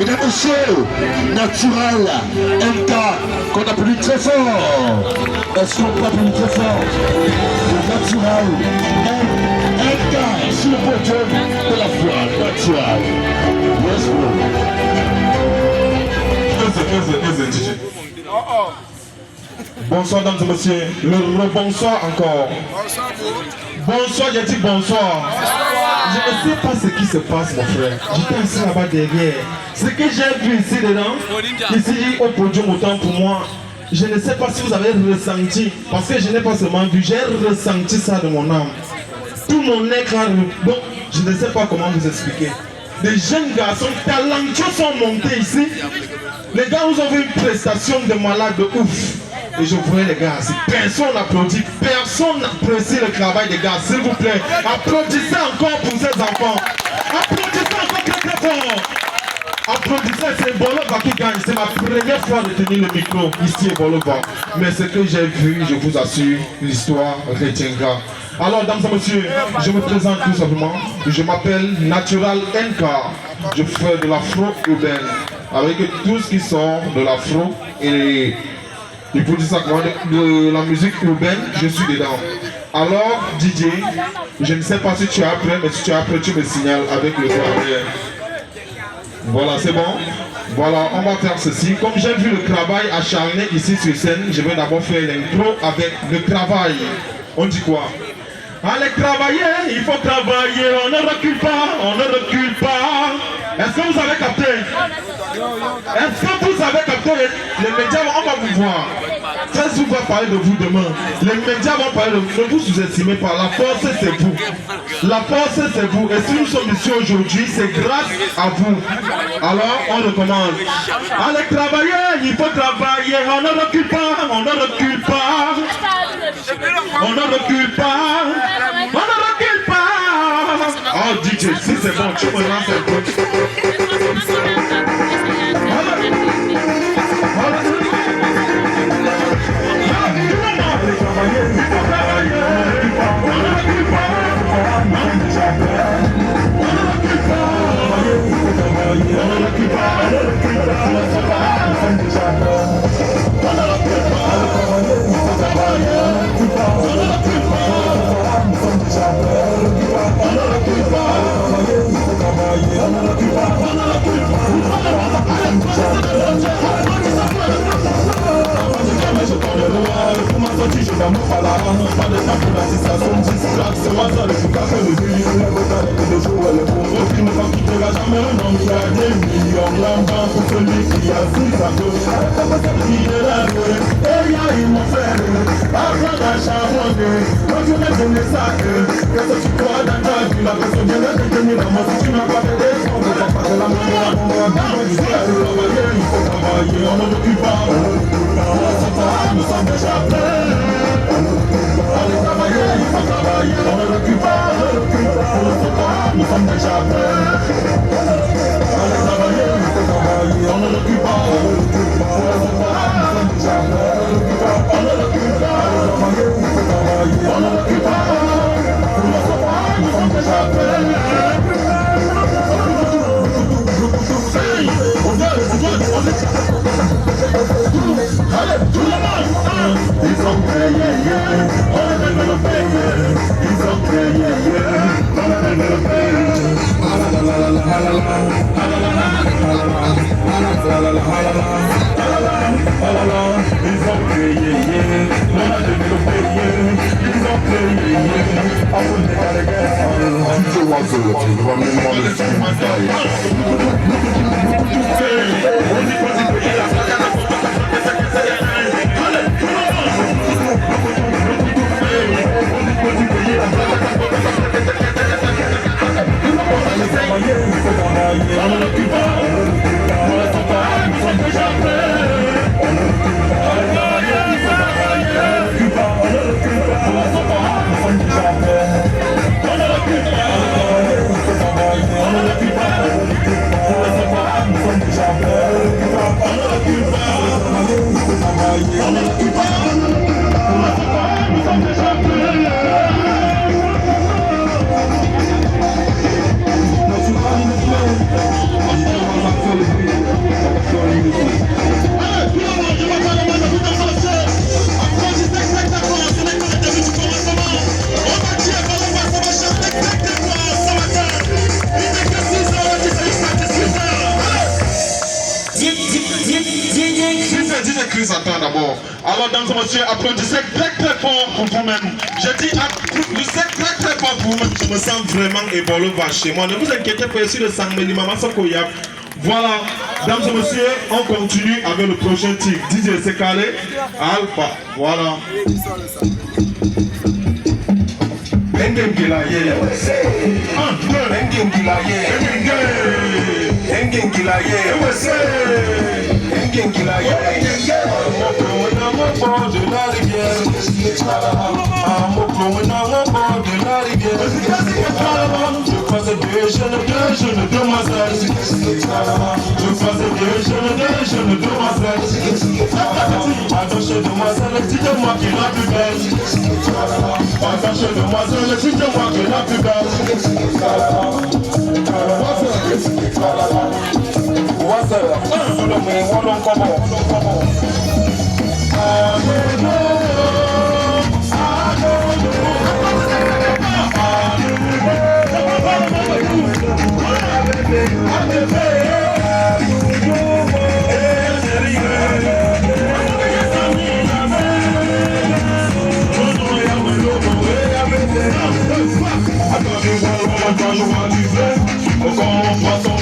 Mesdames et messieurs, naturel, MK, qu'on applaudit très fort. Est-ce qu'on peut applaudir très fort? Naturel, MK, sur le podium de la foi, naturel. Yes, bro. Bonsoir, dames et messieurs. Le bonsoir encore. Bonsoir, j'ai dit bonsoir. Je ne sais pas ce qui se passe, mon frère. J'étais assis là-bas derrière. Ce que j'ai vu ici dedans, ici au podium, autant pour moi, je ne sais pas si vous avez ressenti, parce que je n'ai pas seulement vu, j'ai ressenti ça de mon âme. Tout mon écran, donc je ne sais pas comment vous expliquer. Des jeunes garçons talentueux sont montés ici. Les gars, vous avez une prestation de malade de ouf. Et je voyais les gars, si personne n'applaudit, personne n'apprécie le travail des gars, s'il vous plaît, applaudissez encore pour ces enfants. Applaudissez encore très très fort. Applaudissez, c'est Bolova qui gagne. C'est ma première fois de tenir le micro ici à Bolova. Mais ce que j'ai vu, je vous assure, l'histoire retiendra. Alors, dames et messieurs, je me présente tout simplement. Je m'appelle Natural NK. Je fais de l'afro-urbaine. Avec tout ce qui sort de l'afro et il faut dire ça comment, de la musique urbaine, je suis dedans. Alors, Didier, je ne sais pas si tu es prêt, mais si tu es prêt, tu me signales avec le travail. Voilà, c'est bon. Voilà, on va faire ceci. Comme j'ai vu le travail acharné ici sur scène, je vais d'abord faire l'intro avec le travail. On dit quoi? Allez travailler, il faut travailler, on ne recule pas, on ne recule pas. Est-ce que vous avez capté? Est-ce que vous avez capté? Les médias, on va vous voir. Facebook va parler de vous demain. Les médias vont parler de vous. Ne vous sous-estimez pas. La force, c'est vous. La force, c'est vous. Et si nous sommes ici aujourd'hui, c'est grâce à vous. Alors, on recommence. Allez travailler, il faut travailler. On ne recule pas, on ne recule pas. On ne recule pas. On ne recule pas. Oh DJ, si c'est bon, tu me lances un peu. On ne recule pas. attend d'abord. Alors, dames et messieurs, applaudissez très fort pour vous-même. Je dis applaudissez très fort pour vous-même. Je me sens vraiment ébolo chez moi. Ne vous inquiétez pas, ici le sang de maman Sokoyab. Voilà, dames et messieurs, on continue avec le prochain titre. DJ Sekale, Alpha. Voilà.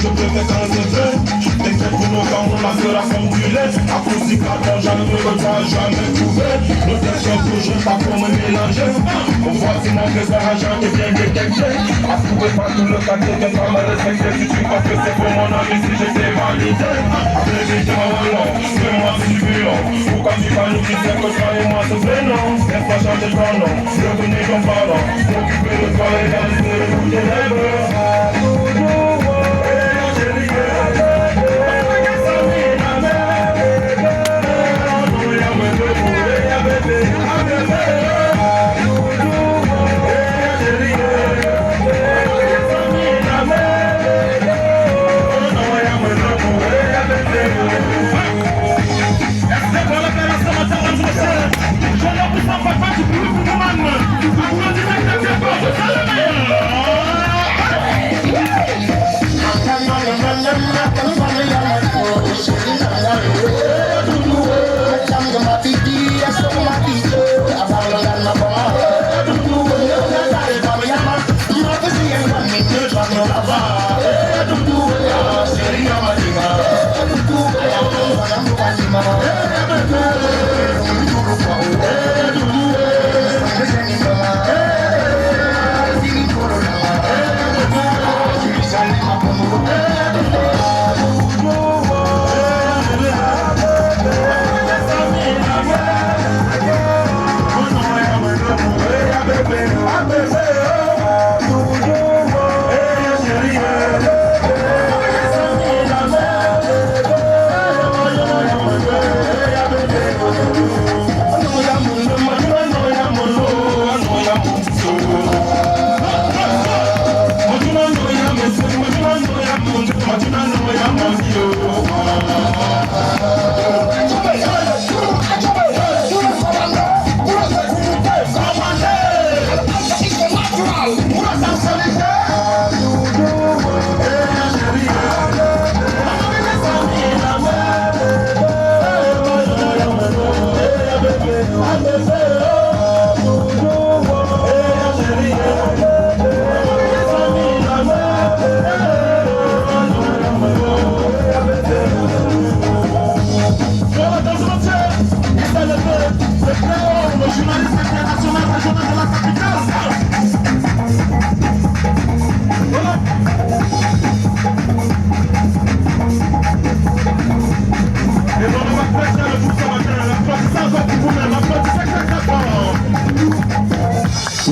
Je préfère quand c'est fait. Mais c'est pour nous quand on a fait la forme du lait. À cause du carton, jamais ne pas jamais trouvé. Le texte toujours pas pour me mélanger. On voit si mon frère agent est bien détecté. À trouver pas tout le quartier qui va me respecter. Si tu crois que c'est pour mon ami, si j'étais validé. Après j'ai dit non, fais-moi si tu veux. Ou quand tu vas nous dire que toi et moi c'est vrai non. Laisse-moi changer ton nom, revenir ton parent. M'occuper de toi et réaliser le bout des lèvres.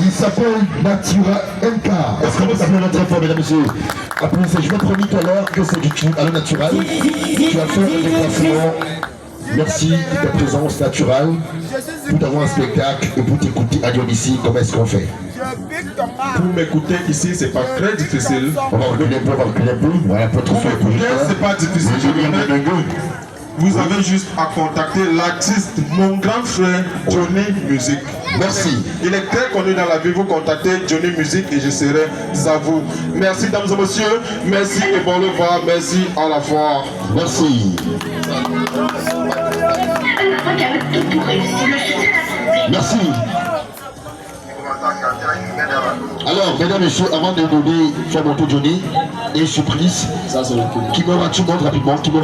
Il s'appelle Natura MK. Est-ce qu'on peut s'appeler très fort, mesdames et messieurs? Applaudissez, je m'ai promis tout à l'heure que c'est du tube à l'eau naturel. Tu vas faire un déplacement. Merci de ta présence naturelle pour avoir un spectacle et pour t'écouter à ici. Comment est-ce qu'on fait? Pour m'écouter ici, c'est pas très difficile. On va reculer un peu, Voilà, pour trop faire. C'est pas difficile, je connais. Vous avez juste à contacter l'artiste, mon grand frère Johnny Music. Merci. Il est très connu dans la vie. Vous contactez Johnny Music et je serai à vous. Merci, dames et messieurs. Merci et bon revoir. Merci à la fois. Merci. Merci. Alors, mesdames et messieurs, avant de donner faire monter Johnny, et surprise, qui me tu montres rapidement, qui me